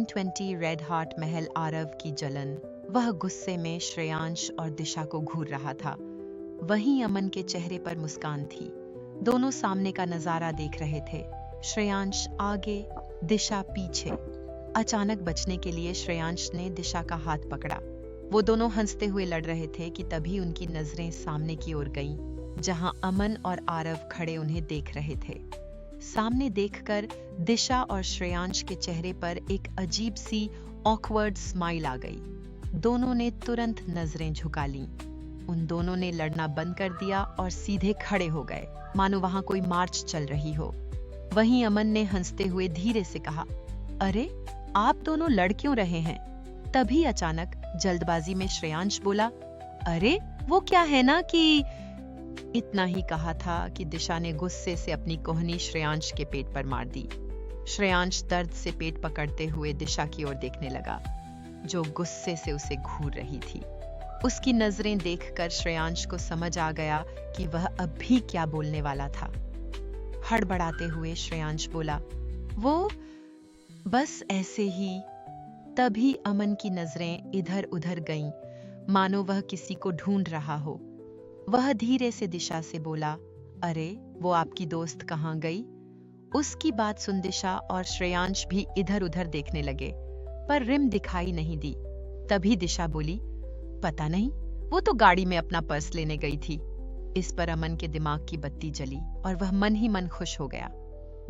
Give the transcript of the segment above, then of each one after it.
1920 red heart महल आरव की जलन। वह गुस्से में श्रेयांश और दिशा को घूर रहा था। वहीं अमन के चेहरे पर मुस्कान थी। दोनों सामने का नजारा देख रहे थे। श्रेयांश आगे, दिशा पीछे। अचानक बचने के लिए श्रेयांश ने दिशा का हाथ पकड़ा। वो दोनों हंसते हुए लड़ रहे थे कि तभी उनकी नजरें सामने की ओर गईं, जहां अमन और आरव खड़े उन्हें देख रहे थे। सामने देखकर दिशा और श्रेयांश के चेहरे पर एक अजीब सी ऑकवर्ड स्माइल आ गई। दोनों ने तुरंत नजरें झुका लीं। उन दोनों ने लड़ना बंद कर दिया और सीधे खड़े हो गए, मानो वहां कोई मार्च चल रही हो। वहीं अमन ने हंसते हुए धीरे से कहा, अरे आप दोनों लड़ क्यों रहे हैं? तभी अचानक जल्दबाजी में श्रेयांश बोला, अरे वो क्या है ना कि। इतना ही कहा था कि दिशा ने गुस्से से अपनी कोहनी श्रेयांश के पेट पर मार दी। श्रेयांश दर्द से पेट पकड़ते हुए दिशा की ओर देखने लगा, जो गुस्से से उसे घूर रही थी। उसकी नजरें देखकर श्रेयांश को समझ आ गया कि वह अब भी क्या बोलने वाला था। हड़बड़ाते हुए श्रेयांश बोला, वो बस ऐसे ही। तभी अमन की नजरें इधर उधर गईं, मानो वह किसी को ढूंढ रहा हो। वह धीरे से दिशा से बोला, अरे वो आपकी दोस्त कहाँ गई? उसकी बात सुन दिशा और श्रेयांश भी इधर उधर देखने लगे, पर रिम दिखाई नहीं दी। तभी दिशा बोली, पता नहीं, वो तो गाड़ी में अपना पर्स लेने गई थी। इस पर अमन के दिमाग की बत्ती जली और वह मन ही मन खुश हो गया।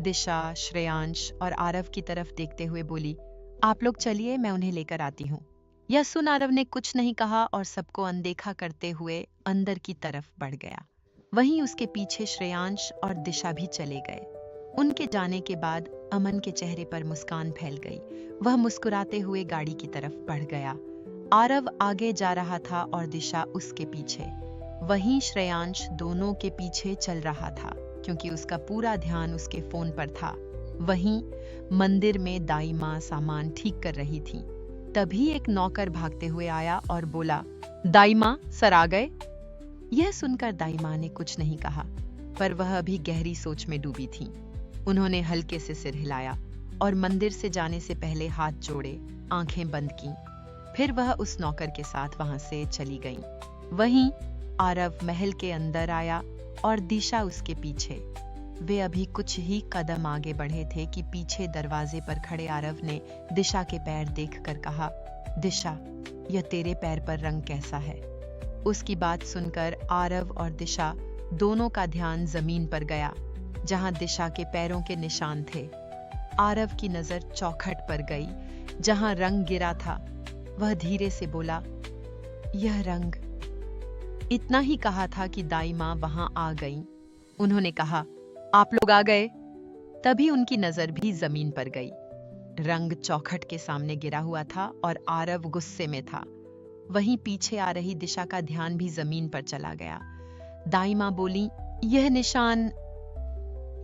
दिशा, श्रेयांश और आरव की तरफ देखते हुए बोली, आप लोग चलिए, मैं उन्हें लेकर आती हूँ। यह सुन आरव ने कुछ नहीं कहा और सबको अनदेखा करते हुए अंदर की तरफ बढ़ गया। वहीं उसके पीछे श्रेयांश और दिशा भी चले गए। उनके जाने के बाद अमन के चेहरे पर मुस्कान फैल गई। वह मुस्कुराते हुए गाड़ी की तरफ बढ़ गया। आरव आगे जा रहा था और दिशा उसके पीछे। वहीं श्रेयांश दोनों के पीछे चल रहा था, क्योंकि उसका पूरा ध्यान उसके फोन पर था। वहीं मंदिर में दाई माँ सामान ठीक कर रही थी। तभी एक नौकर भागते हुए आया और बोला, दाई माँ, सर आ गए। यह सुनकर दाई माँ ने कुछ नहीं कहा, पर वह अभी गहरी सोच में डूबी थी। उन्होंने हल्के से सिर हिलाया और मंदिर से जाने से पहले हाथ जोड़े, आंखें बंद की। फिर वह उस नौकर के साथ वहां से चली गई। वहीं आरव महल के अंदर आया और दिशा उसके पीछे। वे अभी कुछ ही कदम आगे बढ़े थे कि पीछे दरवाजे पर खड़े आरव ने दिशा के पैर देखकर कहा, दिशा, यह तेरे पैर पर रंग कैसा है? उसकी बात सुनकर आरव और दिशा दोनों का ध्यान जमीन पर गया, जहां दिशा के पैरों के निशान थे। आरव की नजर चौखट पर गई, जहां रंग गिरा था। वह धीरे से बोला, यह रंग। इतना ही कहा था कि दाई माँ वहां आ गईं। उन्होंने कहा, आप लोग आ गए। तभी उनकी नजर भी जमीन पर गई। रंग चौखट के सामने गिरा हुआ था और आरव गुस्से में था। वहीं पीछे आ रही दिशा का ध्यान भी जमीन पर चला गया। दाई माँ बोली, यह निशान।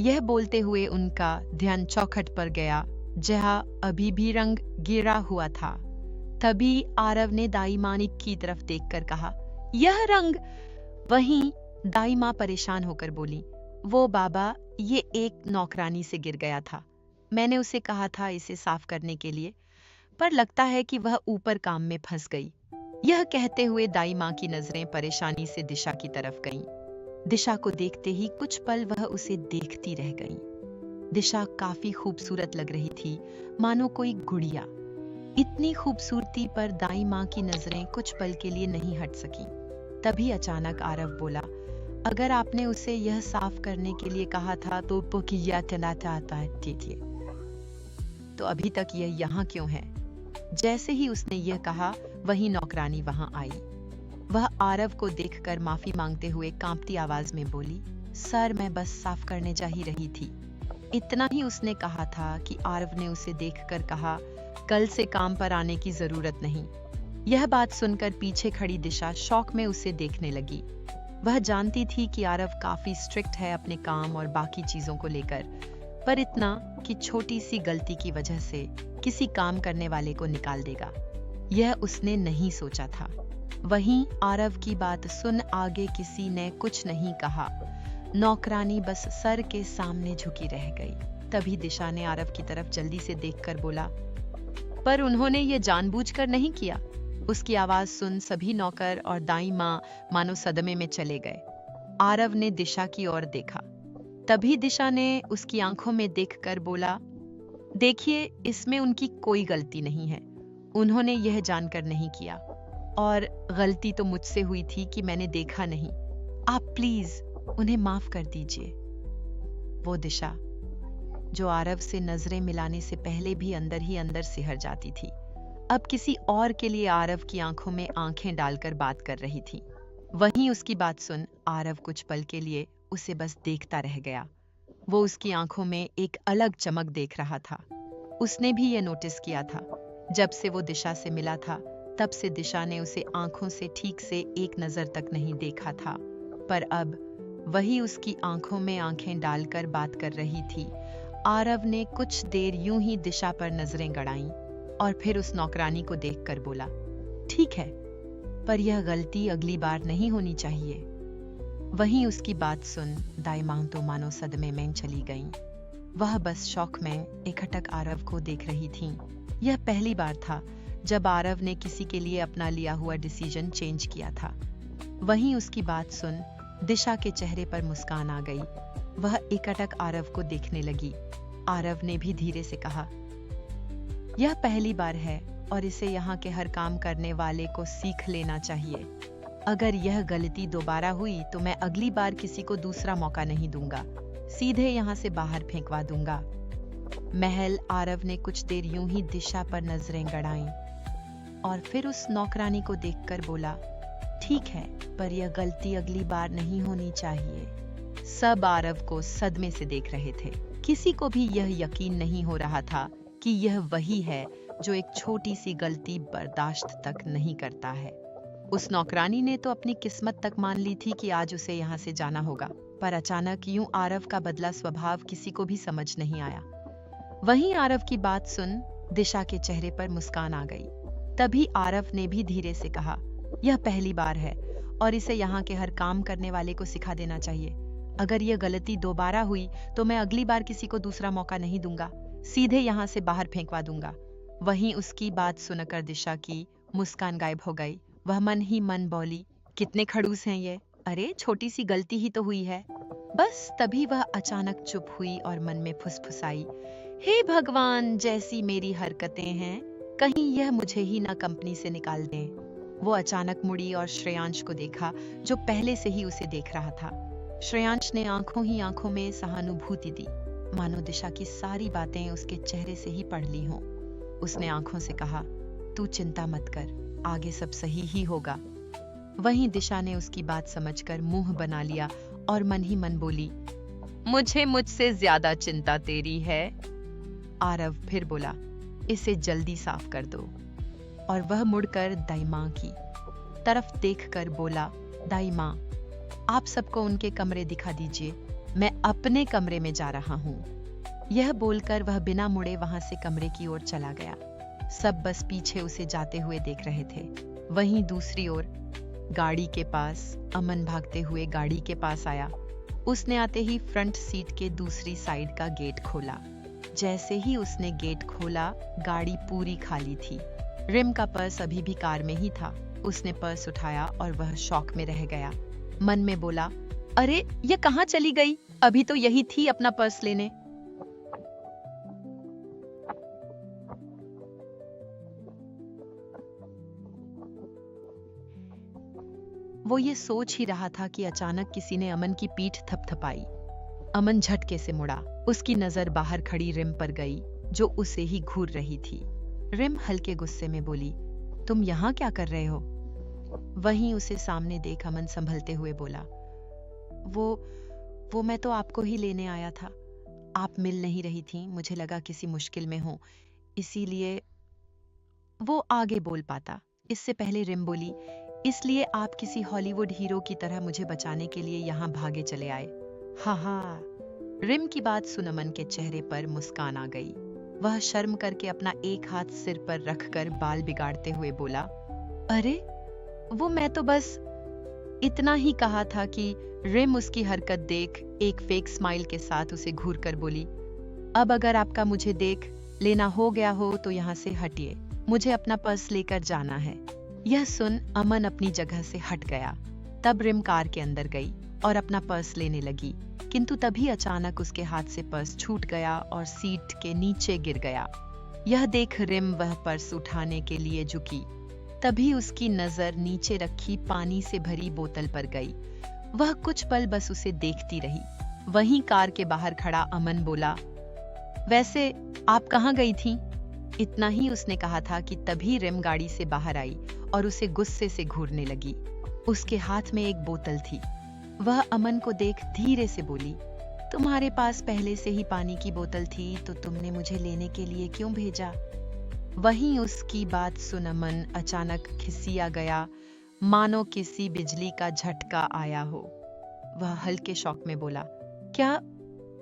यह बोलते हुए उनका ध्यान चौखट पर गया, जहां अभी भी रंग गिरा हुआ था। तभी आरव ने दाई माँ की तरफ देखकर कहा, यह रंग। वहीं दाई माँ परेशान होकर बोली, वो बाबा, ये एक नौकरानी से गिर गया था। मैंने उसे कहा था इसे साफ करने के लिए, पर लगता है कि वह ऊपर काम में फंस गई। यह कहते हुए दाई माँ की नजरें परेशानी से दिशा की तरफ गईं। दिशा को देखते ही कुछ पल वह उसे देखती रह गई। दिशा काफी खूबसूरत लग रही थी, मानो कोई गुड़िया। इतनी खूबसूरती पर दाई माँ की नजरें कुछ पल के लिए नहीं हट सकी। तभी अचानक आरव बोला, अगर आपने उसे यह साफ करने के लिए कहा था तो किया तो अभी तक यह यहाँ क्यों है? जैसे ही उसने यह कहा, वही नौकरानी वहां आई। वह आरव को देखकर माफी मांगते हुए कांपती आवाज में बोली, सर, मैं बस साफ करने जा ही रही थी। इतना ही उसने कहा था कि आरव ने उसे देखकर कहा, कल से काम पर आने की जरूरत नहीं। यह बात सुनकर पीछे खड़ी दिशा शौक में उसे देखने लगी। वह जानती थी कि आरव काफी स्ट्रिक्ट है अपने काम और बाकी चीजों को लेकर, पर इतना कि छोटी सी गलती की वजह से किसी काम करने वाले को निकाल देगा, यह उसने नहीं सोचा था। वहीं आरव की बात सुन आगे किसी ने कुछ नहीं कहा। नौकरानी बस सर के सामने झुकी रह गई। तभी दिशा ने आरव की तरफ जल्दी से देखकर बोला, पर उन्होंने ये जानबूझकर नहीं किया। उसकी आवाज सुन सभी नौकर और दाई माँ मानो सदमे में चले गए। आरव ने दिशा की ओर देखा। तभी दिशा ने उसकी आंखों में देखकर बोला, देखिए, इसमें उनकी कोई गलती नहीं है। उन्होंने यह जानकर नहीं किया, और गलती तो मुझसे हुई थी कि मैंने देखा नहीं। आप प्लीज उन्हें माफ कर दीजिए। वो दिशा, जो आरव से नजरें मिलाने से पहले भी अंदर ही अंदर सिहर जाती थी, अब किसी और के लिए आरव की आंखों में आंखें डालकर बात कर रही थी। वहीं उसकी बात सुन आरव कुछ पल के लिए उसे बस देखता रह गया। वो उसकी आंखों में एक अलग चमक देख रहा था। उसने भी ये नोटिस किया था। जब से वो दिशा से मिला था, तब से दिशा ने उसे आंखों से ठीक से एक नजर तक नहीं देखा था, पर अब वही उसकी आंखों में आंखें डालकर बात कर रही थी। आरव ने कुछ देर यूं ही दिशा पर नजरें गड़ाईं और फिर उस नौकरानी को देखकर बोला, ठीक है, पर यह गलती अगली बार नहीं होनी चाहिए। वहीं उसकी बात सुन दाई माँ तो मानो सदमे में चली गईं। वह बस शौक में एकटक आरव को देख रही थीं। यह पहली बार था जब आरव ने किसी के लिए अपना लिया हुआ डिसीजन चेंज किया था। वहीं उसकी बात सुन दिशा के चेहरे पर मुस्कान आ गई। वह एकटक आरव को देखने लगी। आरव ने भी धीरे से कहा, यह पहली बार है और इसे यहाँ के हर काम करने वाले को सीख लेना चाहिए। अगर यह गलती दोबारा हुई तो मैं अगली बार किसी को दूसरा मौका नहीं दूंगा, सीधे यहाँ से बाहर फेंकवा दूंगा। महल आरव ने कुछ देर यूं ही दिशा पर नजरें गड़ाईं और फिर उस नौकरानी को देखकर बोला, ठीक है, पर यह गलती अगली बार नहीं होनी चाहिए। सब आरव को सदमे से देख रहे थे। किसी को भी यह यकीन नहीं हो रहा था कि यह वही है जो एक छोटी सी गलती बर्दाश्त तक नहीं करता है। उस नौकरानी ने तो अपनी किस्मत तक मान ली थी कि आज उसे यहाँ से जाना होगा, पर अचानक यूं आरव का बदला स्वभाव किसी को भी समझ नहीं आया। वहीं आरव की बात सुन दिशा के चेहरे पर मुस्कान आ गई। तभी आरव ने भी धीरे से कहा, यह पहली बार है और इसे यहाँ के हर काम करने वाले को सिखा देना चाहिए। अगर यह गलती दोबारा हुई तो मैं अगली बार किसी को दूसरा मौका नहीं दूंगा, सीधे यहाँ से बाहर फेंकवा दूंगा। वहीं उसकी बात सुनकर दिशा की मुस्कान गायब हो गई। वह मन ही मन बोली, कितने खड़ूस हैं ये, अरे छोटी सी गलती ही तो हुई है। बस तभी वह अचानक चुप हुई और मन में फुसफुसाई, हे भगवान, जैसी मेरी हरकतें हैं, कहीं यह मुझे ही ना कंपनी से निकाल दें। वो अचानक मुड़ी और श्रेयांश को देखा, जो पहले से ही उसे देख रहा था। श्रेयांश ने आंखों ही आंखों में सहानुभूति दी, मानो दिशा की सारी बातें उसके चेहरे से ही पढ़ ली हों। उसने आंखों से कहा, तू चिंता मत कर, आगे सब सही ही होगा। वहीं दिशा ने उसकी बात समझकर मुंह बना लिया और मन ही मन बोली, मुझे मुझसे ज्यादा चिंता तेरी है। आरव फिर बोला, इसे जल्दी साफ कर दो। और वह मुड़कर दाई माँ की तरफ देखकर बोला, दाई माँ, आप सबको उनके कमरे दिखा दीजिए, मैं अपने कमरे में जा रहा हूँ। यह बोलकर वह बिना मुड़े वहां से कमरे की ओर चला गया। सब बस पीछे उसे जाते हुए देख रहे थे। वहीं दूसरी ओर गाड़ी के पास अमन भागते हुए गाड़ी के पास आया। उसने आते ही फ्रंट सीट के दूसरी साइड का गेट खोला। जैसे ही उसने गेट खोला, गाड़ी पूरी खाली थी। रिम का पर्स अभी भी कार में ही था। उसने पर्स उठाया और वह शॉक में रह गया। मन में बोला, अरे ये कहाँ चली गई? अभी तो यही थी अपना पर्स लेने। वो ये सोच ही रहा था कि अचानक किसी ने अमन की पीठ थपथपाई। अमन झटके से मुड़ा। उसकी नजर बाहर खड़ी रिम पर गई, जो उसे ही घूर रही थी। रिम हल्के गुस्से में बोली, तुम यहाँ क्या कर रहे हो? वहीं उसे सामने देख अमन संभलते हुए बोला, वो मैं तो आपको ही लेने आया था। आप मिल नहीं रही थी, मुझे लगा किसी मुश्किल में हो, इसीलिए। वो आगे बोल पाता, इससे पहले रिम बोली, इसलिए आप किसी हॉलीवुड हीरो की तरह मुझे बचाने के लिए यहाँ भागे चले आए। हाँ। रिम की बात सुन अमन के चेहरे पर मुस्कान आ गई। वह शर्म करके अपना एक हाथ सिर पर रखकर बाल बिगाड़ते हुए बोला, अरे वो मैं तो बस इतना ही कहा था कि। रिम उसकी हरकत देख एक फेक स्माइल के साथ उसे घूर कर बोली, अब अगर आपका मुझे देख लेना हो गया हो तो यहाँ से हटिए, मुझे अपना पर्स लेकर जाना है। यह सुन अमन अपनी जगह से हट गया। तब रिम कार के अंदर गई और अपना पर्स लेने लगी, किंतु तभी अचानक उसके हाथ से पर्स छूट गया और सीट के नीचे गिर गया। यह देख रिम वह पर्स उठाने के लिए झुकी। तभी उसकी नजर नीचे रखी पानी से भरी बोतल पर गई। वह कुछ पल बस उसे देखती रही। वहीं कार के बाहर खड़ा अमन बोला, वैसे आप कहाँ गई थी? इतना ही उसने कहा था कि तभी रिम गाड़ी से बाहर आई और उसे गुस्से से घूरने लगी। उसके हाथ में एक बोतल थी। वह अमन को देख धीरे से बोली, तुम्हारे पास पहले से ही पानी की बोतल थी तो तुमने मुझे लेने के लिए क्यों भेजा? वहीं उसकी बात सुन अमन अचानक खिसिया गया, मानो किसी बिजली का झटका आया हो। वह हल्के शौक में बोला, क्या?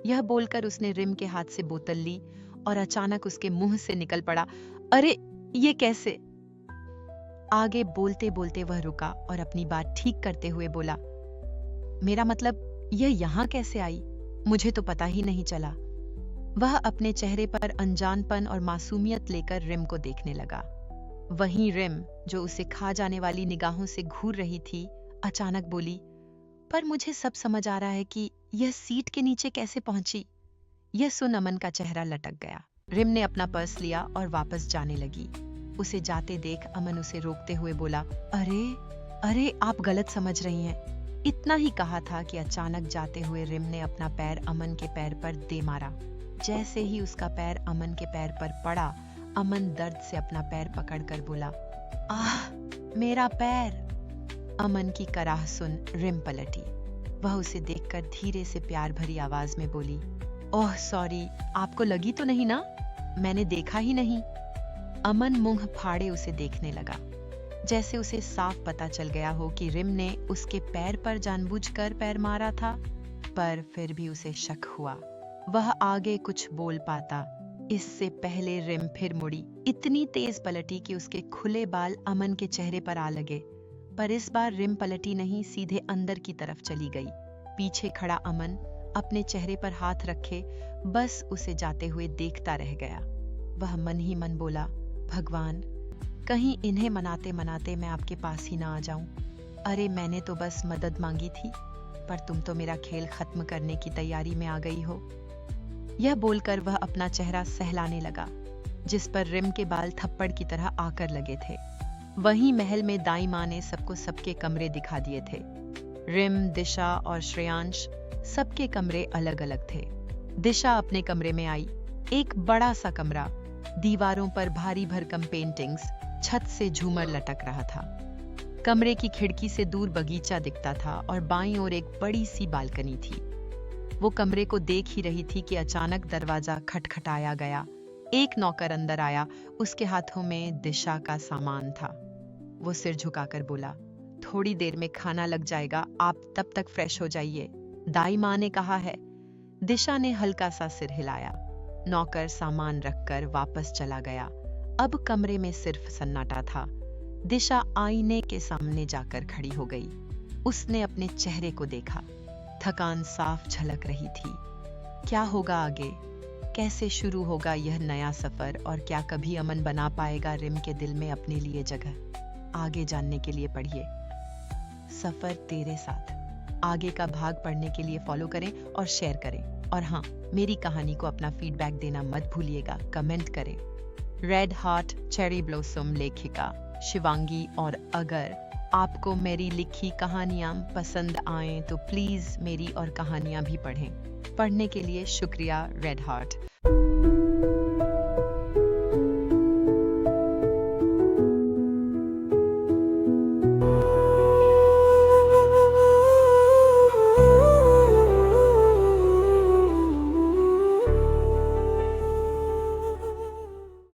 यह बोलकर उसने रिम के हाथ से बोतल ली और अचानक उसके मुंह से निकल पड़ा, अरे ये कैसे? आगे बोलते बोलते वह रुका और अपनी बात ठीक करते हुए बोला, मेरा मतलब यह यहाँ कैसे आई? मुझे तो पता ही नहीं चला। वह अपने चेहरे पर अनजानपन और मासूमियत लेकर रिम को देखने लगा। वहीं रिम, जो उसे खा जाने वाली निगाहों से घूर रही थी, अचानक बोली, पर मुझे सब समझ आ रहा है कि यह सीट के नीचे कैसे पहुंची। यह सुन अमन का चेहरा लटक गया। रिम ने अपना पर्स लिया और वापस जाने लगी। उसे जाते देख अमन उसे रोकते हुए बोला, अरे अरे आप गलत समझ रही हैं। इतना ही कहा था कि अचानक जाते हुए रिम ने अपना पैर अमन के पैर पर दे मारा। जैसे ही उसका पैर अमन के पैर पर पड़ा, अमन दर्द से अपना पैर पकड़कर बोला, आह मेरा पैर। अमन की कराह सुन रिम पलटी। वह उसे देखकर धीरे से प्यार भरी आवाज में बोली, ओह सॉरी, आपको लगी तो नहीं ना? मैंने देखा ही नहीं। अमन मुंह फाड़े उसे देखने लगा, जैसे उसे साफ पता चल गया हो कि रिम ने उसके पैर पर जानबूझकर पैर मारा था। पर फिर भी उसे शक हुआ। वह आगे कुछ बोल पाता, इससे पहले रिम फिर मुड़ी। इतनी तेज पलटी कि उसके खुले बाल अमन के चेहरे पर आ लगे। पर इस बार रिम पलटी नहीं, सीधे अंदर की तरफ चली गई। पीछे खड़ा अमन अपने चेहरे पर हाथ रखे बस उसे जाते हुए देखता रह गया। वह मन ही मन बोला, भगवान, कहीं इन्हें मनाते मनाते मैं आपके पास ही ना आ जाऊं। अरे मैंने तो बस मदद मांगी थी, पर तुम तो मेरा खेल खत्म करने की तैयारी में आ गई हो। यह बोलकर वह अपना चेहरा सहलाने लगा, जिस पर रिम के बाल थप्पड़ की तरह आकर लगे थे। वहीं महल में दाई माँ ने सबको सबके कमरे दिखा दिए थे। रिम, दिशा और श्रेयांश सबके कमरे अलग अलग थे। दिशा अपने कमरे में आई। एक बड़ा सा कमरा, दीवारों पर भारी भरकम पेंटिंग्स, छत से झूमर लटक रहा था। कमरे की खिड़की से दूर बगीचा दिखता था और बाईं ओर एक बड़ी सी बालकनी थी। वो कमरे को देख ही रही थी कि अचानक दरवाजा खटखटाया गया। एक नौकर अंदर आया। उसके हाथों में दिशा का सामान था। वो सिर झुकाकर बोला, थोड़ी देर में खाना लग जाएगा, आप तब तक फ्रेश हो जाइए, दाई माँ ने कहा है। दिशा ने हल्का सा सिर हिलाया। नौकर सामान रखकर वापस चला गया। अब कमरे में सिर्फ सन्नाटा था। दिशा आईने के सामने जाकर खड़ी हो गई। उसने अपने चेहरे को देखा। थकान साफ झलक रही थी। क्या होगा आगे? कैसे शुरू होगा यह नया सफर? और क्या कभी अमन बना पाएगा रिम के दिल में अपने लिए जगह? आगे जानने के लिए पढ़िए सफर तेरे साथ। आगे का भाग पढ़ने के लिए फॉलो करें और शेयर करें। और हाँ, मेरी कहानी को अपना फीडबैक देना मत भूलिएगा, कमेंट करें। रेड हार्ट चेरी ब्लॉसम लेखिका शिवांगी। और अगर आपको मेरी लिखी कहानियां पसंद आएं तो प्लीज मेरी और कहानियां भी पढ़ें। पढ़ने के लिए शुक्रिया रेड हार्ट।